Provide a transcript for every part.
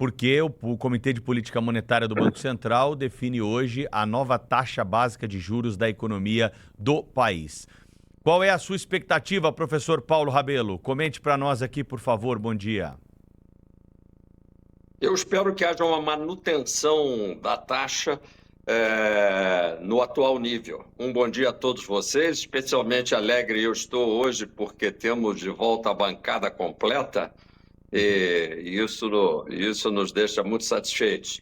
porque o Comitê de Política Monetária do Banco Central define hoje a nova taxa básica de juros da economia do país. Qual é a sua expectativa, professor Paulo Rabelo? Comente para nós aqui, por favor. Bom dia. Eu espero que haja uma manutenção da taxa no atual nível. Um bom dia a todos vocês, especialmente alegre eu estou hoje porque temos de volta a bancada completa e isso nos deixa muito satisfeitos.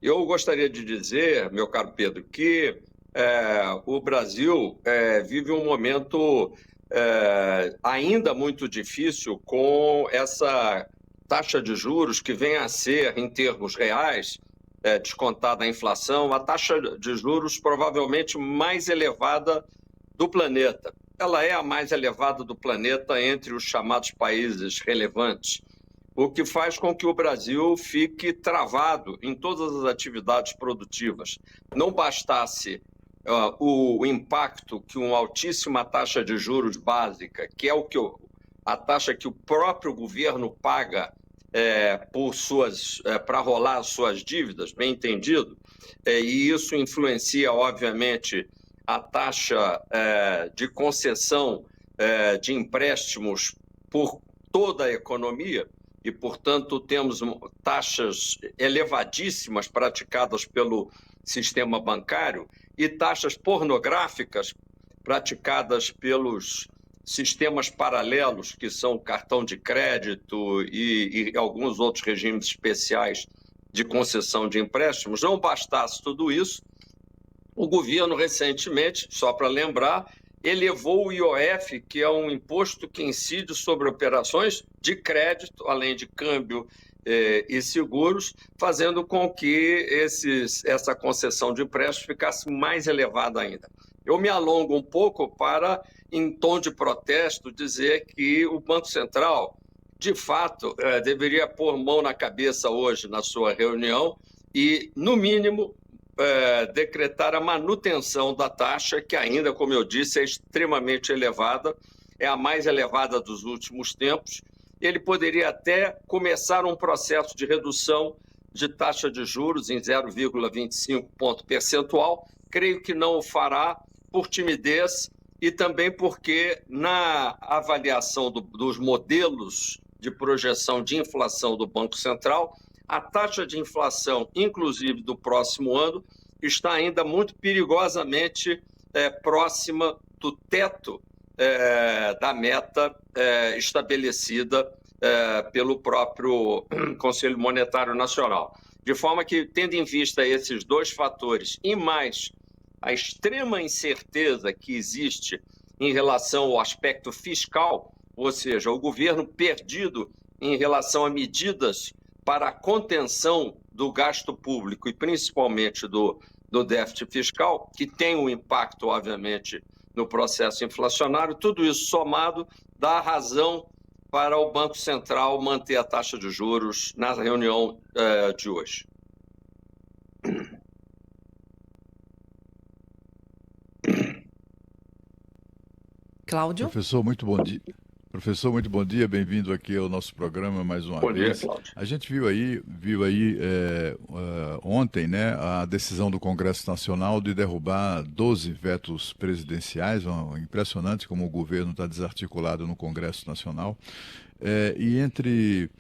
Eu gostaria de dizer, meu caro Pedro, que o Brasil vive um momento ainda muito difícil com essa taxa de juros que vem a ser, em termos reais, descontada a inflação, a taxa de juros provavelmente mais elevada do planeta. Ela é a mais elevada do planeta entre os chamados países relevantes, o que faz com que o Brasil fique travado em todas as atividades produtivas. Não bastasse o impacto que uma altíssima taxa de juros básica, que é a taxa que o próprio governo paga para rolar as suas dívidas, bem entendido, e isso influencia, obviamente, a taxa de concessão de empréstimos por toda a economia e, portanto, temos taxas elevadíssimas praticadas pelo sistema bancário e taxas pornográficas praticadas pelos sistemas paralelos, que são o cartão de crédito e alguns outros regimes especiais de concessão de empréstimos. Não bastasse tudo isso, o governo recentemente, só para lembrar, elevou o IOF, que é um imposto que incide sobre operações de crédito, além de câmbio e seguros, fazendo com que essa concessão de empréstimos ficasse mais elevada ainda. Eu me alongo um pouco para, em tom de protesto, dizer que o Banco Central, de fato, deveria pôr mão na cabeça hoje na sua reunião e, no mínimo, decretar a manutenção da taxa, que ainda, como eu disse, é extremamente elevada, é a mais elevada dos últimos tempos. Ele poderia até começar um processo de redução de taxa de juros em 0,25 ponto percentual. Creio que não o fará por timidez e também porque, na avaliação dos modelos de projeção de inflação do Banco Central, a taxa de inflação, inclusive do próximo ano, está ainda muito perigosamente próxima do teto da meta estabelecida pelo próprio Conselho Monetário Nacional. De forma que, tendo em vista esses dois fatores e mais a extrema incerteza que existe em relação ao aspecto fiscal, ou seja, o governo perdido em relação a medidas para a contenção do gasto público e principalmente do déficit fiscal, que tem um impacto, obviamente, no processo inflacionário, tudo isso somado dá razão para o Banco Central manter a taxa de juros na reunião de hoje. Cláudio? Professor, muito bom dia. Professor, muito bom dia, bem-vindo aqui ao nosso programa mais uma vez. Bom dia, Cláudio. A gente viu aí ontem, né, a decisão do Congresso Nacional de derrubar 12 vetos presidenciais, impressionante como o governo está desarticulado no Congresso Nacional. E entre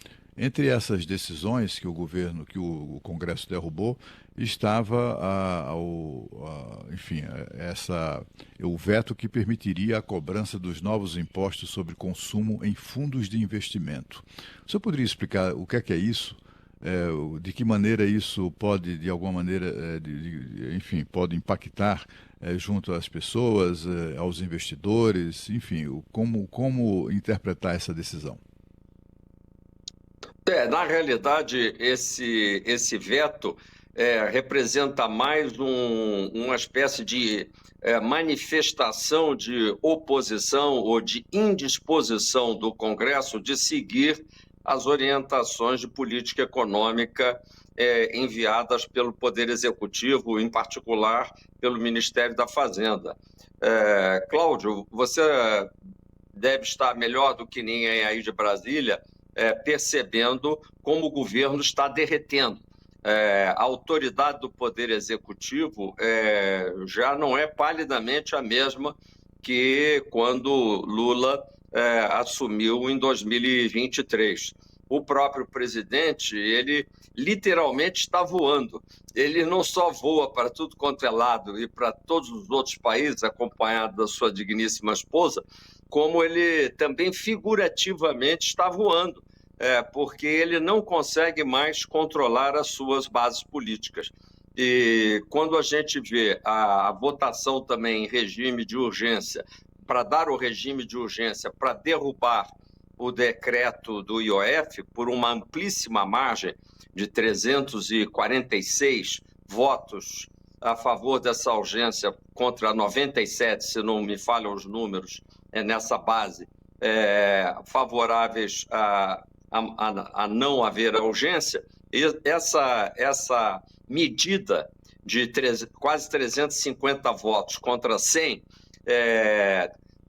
essas decisões que o Congresso derrubou, estava o veto que permitiria a cobrança dos novos impostos sobre consumo em fundos de investimento. O senhor poderia explicar o que é isso? De que maneira isso pode, de alguma maneira, pode impactar junto às pessoas, aos investidores, enfim, como interpretar essa decisão? Na realidade, esse veto representa mais uma espécie de manifestação de oposição ou de indisposição do Congresso de seguir as orientações de política econômica enviadas pelo Poder Executivo, em particular pelo Ministério da Fazenda. Cláudio, você deve estar melhor do que ninguém aí de Brasília, percebendo como o governo está derretendo. A autoridade do Poder Executivo já não é palidamente a mesma que quando Lula assumiu em 2023. O próprio presidente, ele literalmente está voando. Ele não só voa para tudo quanto é lado e para todos os outros países, acompanhado da sua digníssima esposa, como ele também figurativamente está voando, porque ele não consegue mais controlar as suas bases políticas. E quando a gente vê a votação também em regime de urgência, para dar o regime de urgência para derrubar o decreto do IOF por uma amplíssima margem de 346 votos a favor dessa urgência contra 97, se não me falham os números, nessa base, favoráveis a não haver a urgência, essa medida de quase 350 votos contra 100,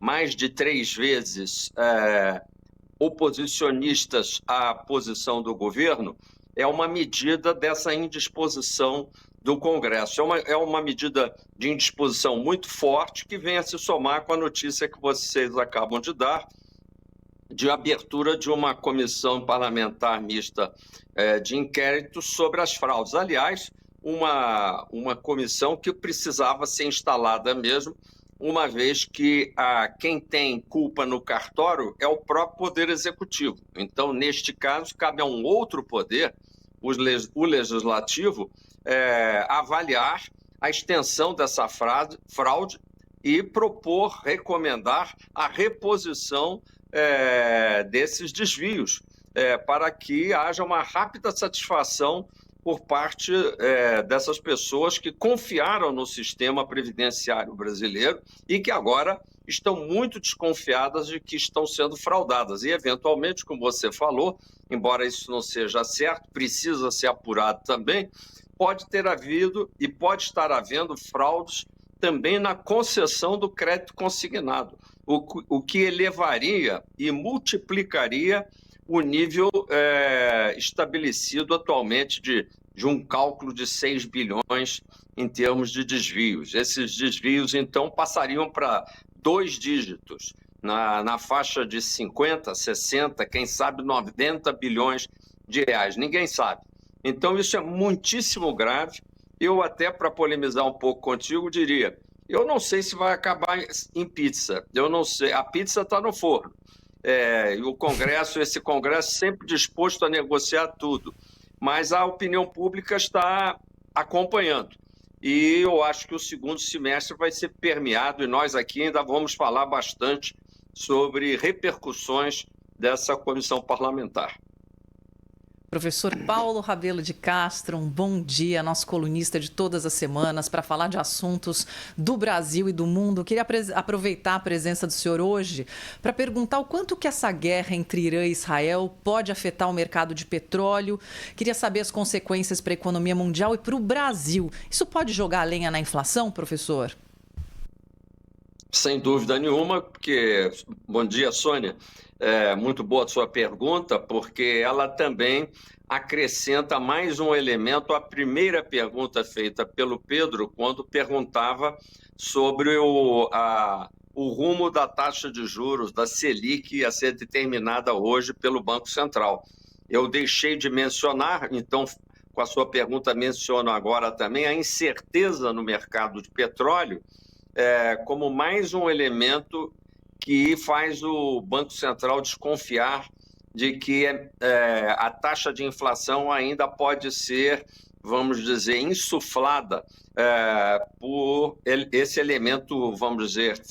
mais de 3 vezes oposicionistas à posição do governo, é uma medida dessa indisposição do Congresso. É uma medida de indisposição muito forte que vem a se somar com a notícia que vocês acabam de dar, de abertura de uma comissão parlamentar mista de inquérito sobre as fraudes. Aliás, uma comissão que precisava ser instalada mesmo, uma vez que quem tem culpa no cartório é o próprio Poder Executivo. Então, neste caso, cabe a um outro poder, o Legislativo, avaliar a extensão dessa fraude e propor, recomendar a reposição desses desvios, para que haja uma rápida satisfação por parte dessas pessoas que confiaram no sistema previdenciário brasileiro e que agora estão muito desconfiadas de que estão sendo fraudadas. E, eventualmente, como você falou, embora isso não seja certo, precisa ser apurado também, pode ter havido e pode estar havendo fraudes também na concessão do crédito consignado, o que elevaria e multiplicaria o nível estabelecido atualmente de um cálculo de 6 bilhões em termos de desvios. Esses desvios, então, passariam para 2 dígitos, na faixa de 50, 60, quem sabe 90 bilhões de reais. Ninguém sabe. Então, isso é muitíssimo grave. Eu até, para polemizar um pouco contigo, diria, eu não sei se vai acabar em pizza. Eu não sei. A pizza está no forno. E esse Congresso sempre disposto a negociar tudo, mas a opinião pública está acompanhando. E eu acho que o segundo semestre vai ser permeado, e nós aqui ainda vamos falar bastante sobre repercussões dessa comissão parlamentar. Professor Paulo Rabelo de Castro, um bom dia, nosso colunista de todas as semanas, para falar de assuntos do Brasil e do mundo. Queria aproveitar a presença do senhor hoje para perguntar o quanto que essa guerra entre Irã e Israel pode afetar o mercado de petróleo. Queria saber as consequências para a economia mundial e para o Brasil. Isso pode jogar a lenha na inflação, professor? Sem dúvida nenhuma, porque... Bom dia, Sônia. Muito boa a sua pergunta, porque ela também acrescenta mais um elemento à primeira pergunta feita pelo Pedro, quando perguntava sobre o rumo da taxa de juros, da Selic, a ser determinada hoje pelo Banco Central. Eu deixei de mencionar, então, com a sua pergunta, menciono agora também a incerteza no mercado de petróleo, como mais um elemento que faz o Banco Central desconfiar de que a taxa de inflação ainda pode ser, vamos dizer, insuflada por esse elemento, vamos dizer,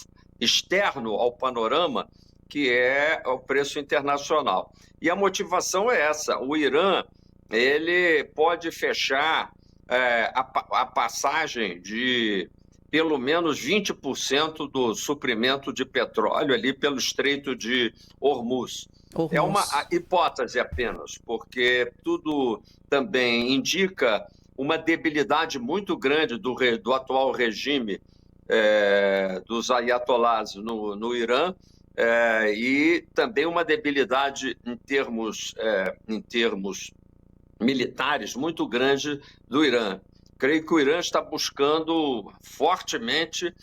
externo ao panorama, que é o preço internacional. E a motivação é essa: o Irã ele pode fechar a passagem de pelo menos 20% do suprimento de petróleo ali pelo Estreito de Hormuz. É uma hipótese apenas, porque tudo também indica uma debilidade muito grande do atual regime dos ayatolás no Irã, e também uma debilidade em termos militares muito grande do Irã. Creio que o Irã está buscando fortemente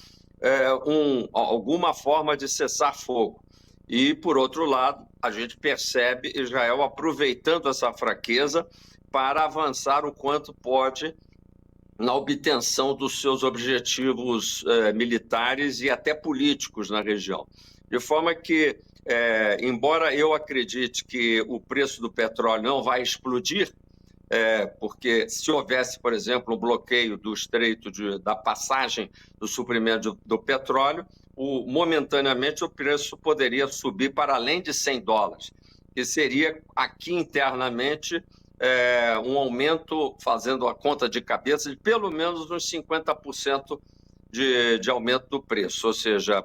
alguma forma de cessar fogo. E, por outro lado, a gente percebe Israel aproveitando essa fraqueza para avançar o quanto pode na obtenção dos seus objetivos militares e até políticos na região. De forma que, embora eu acredite que o preço do petróleo não vai explodir, porque se houvesse, por exemplo, um bloqueio do estreito da passagem do suprimento do petróleo, momentaneamente o preço poderia subir para além de $100, que seria aqui internamente um aumento, fazendo a conta de cabeça, de pelo menos uns 50% de aumento do preço, ou seja,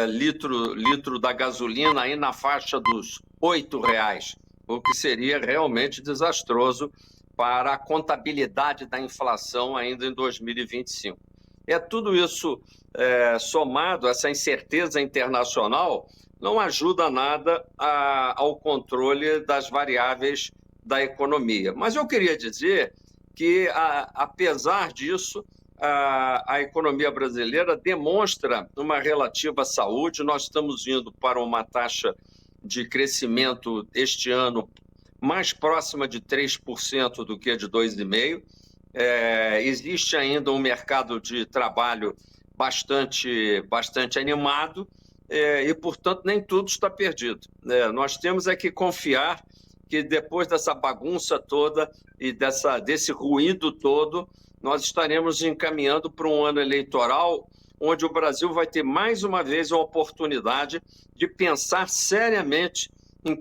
litro da gasolina aí na faixa dos R$8, o que seria realmente desastroso para a contabilidade da inflação ainda em 2025. Tudo isso somado, essa incerteza internacional, não ajuda nada ao controle das variáveis da economia. Mas eu queria dizer que, apesar disso, a economia brasileira demonstra uma relativa saúde. Nós estamos indo para uma taxa de crescimento este ano mais próxima de 3% do que de 2,5%. Existe ainda um mercado de trabalho bastante animado e, portanto, nem tudo está perdido. Nós temos que confiar que depois dessa bagunça toda e desse ruído todo, nós estaremos encaminhando para um ano eleitoral onde o Brasil vai ter mais uma vez a oportunidade de pensar seriamente em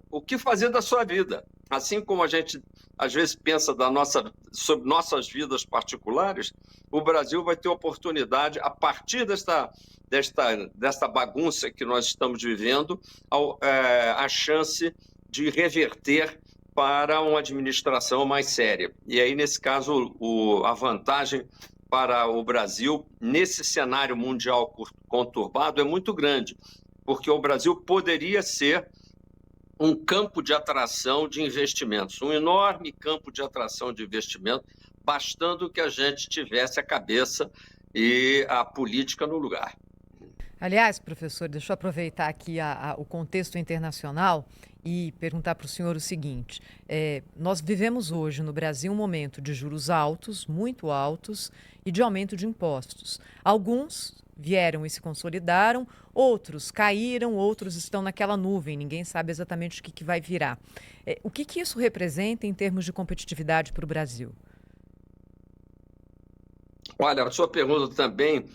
o que fazer da sua vida. Assim como a gente às vezes pensa sobre nossas vidas particulares, o Brasil vai ter oportunidade, a partir desta bagunça que nós estamos vivendo, a chance de reverter para uma administração mais séria. E aí, nesse caso, a vantagem para o Brasil, nesse cenário mundial conturbado, é muito grande, porque o Brasil poderia ser um campo de atração de investimentos, um enorme campo de atração de investimento, bastando que a gente tivesse a cabeça e a política no lugar. Aliás, professor, deixa eu aproveitar aqui o contexto internacional e perguntar para o senhor o seguinte. Nós vivemos hoje no Brasil um momento de juros altos, muito altos, e de aumento de impostos. Alguns vieram e se consolidaram, outros caíram, outros estão naquela nuvem, ninguém sabe exatamente o que vai virar. O que isso representa em termos de competitividade para o Brasil? Olha, a sua pergunta também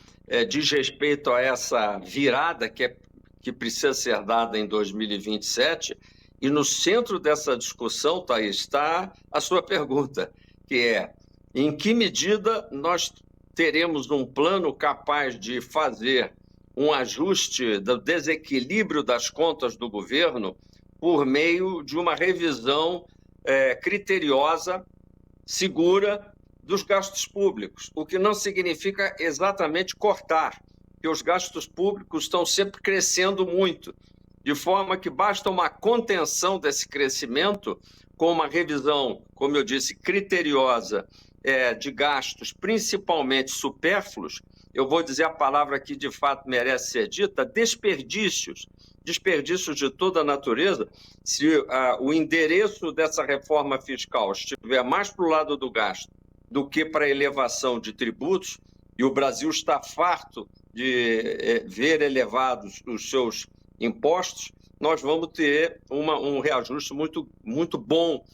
diz respeito a essa virada que precisa ser dada em 2027, e no centro dessa discussão, Thaís, está a sua pergunta, que é: em que medida nós teremos um plano capaz de fazer um ajuste do desequilíbrio das contas do governo por meio de uma revisão criteriosa, segura, dos gastos públicos, o que não significa exatamente cortar, porque os gastos públicos estão sempre crescendo muito, de forma que basta uma contenção desse crescimento com uma revisão, como eu disse, criteriosa de gastos, principalmente supérfluos. Eu vou dizer a palavra que de fato merece ser dita: desperdícios de toda a natureza. Se o endereço dessa reforma fiscal estiver mais para o lado do gasto do que para a elevação de tributos, e o Brasil está farto de ver elevados os seus impostos, nós vamos ter um reajuste muito, muito bom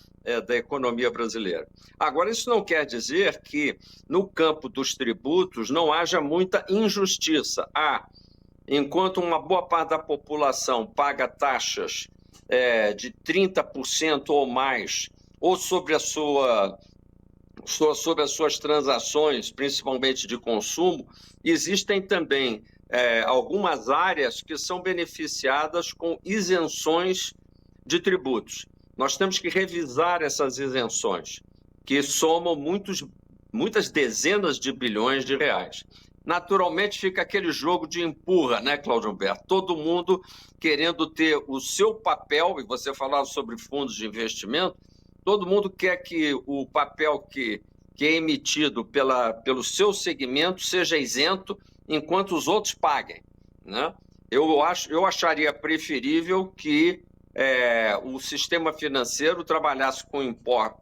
da economia brasileira. Agora, isso não quer dizer que no campo dos tributos não haja muita injustiça. Enquanto uma boa parte da população paga taxas de 30% ou mais, ou sobre as suas transações, principalmente de consumo, existem também algumas áreas que são beneficiadas com isenções de tributos. Nós temos que revisar essas isenções, que somam muitas dezenas de bilhões de reais. naturalmente fica aquele jogo de empurra, né, Cláudio Humberto? Todo mundo querendo ter o seu papel, e você falava sobre fundos de investimento, todo mundo quer que o papel que é emitido pelo seu segmento seja isento, enquanto os outros paguem, né? Eu acharia preferível que o sistema financeiro trabalhasse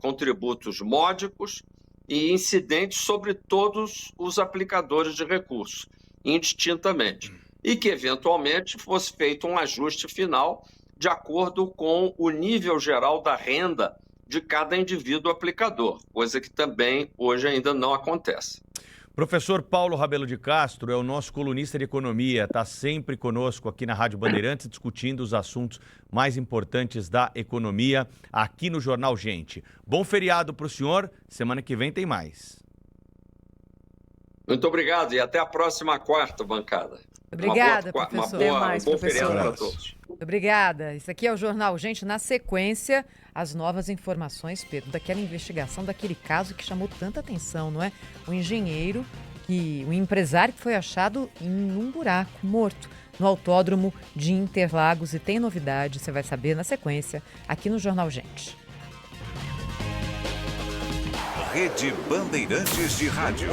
com tributos módicos e incidentes sobre todos os aplicadores de recursos, indistintamente, e que, eventualmente, fosse feito um ajuste final de acordo com o nível geral da renda de cada indivíduo aplicador, coisa que também hoje ainda não acontece. Professor Paulo Rabelo de Castro é o nosso colunista de economia, está sempre conosco aqui na Rádio Bandeirantes discutindo os assuntos mais importantes da economia aqui no Jornal Gente. Bom feriado para o senhor, semana que vem tem mais. Muito obrigado e até a próxima quarta, bancada. Obrigada, professor. Um bom feriado para todos. Obrigada. Isso aqui é o Jornal Gente. Na sequência, as novas informações, Pedro, daquela investigação, daquele caso que chamou tanta atenção, não é? O engenheiro, o empresário que foi achado em um buraco, morto, no autódromo de Interlagos. E tem novidade, você vai saber na sequência, aqui no Jornal Gente. Rede Bandeirantes de Rádio.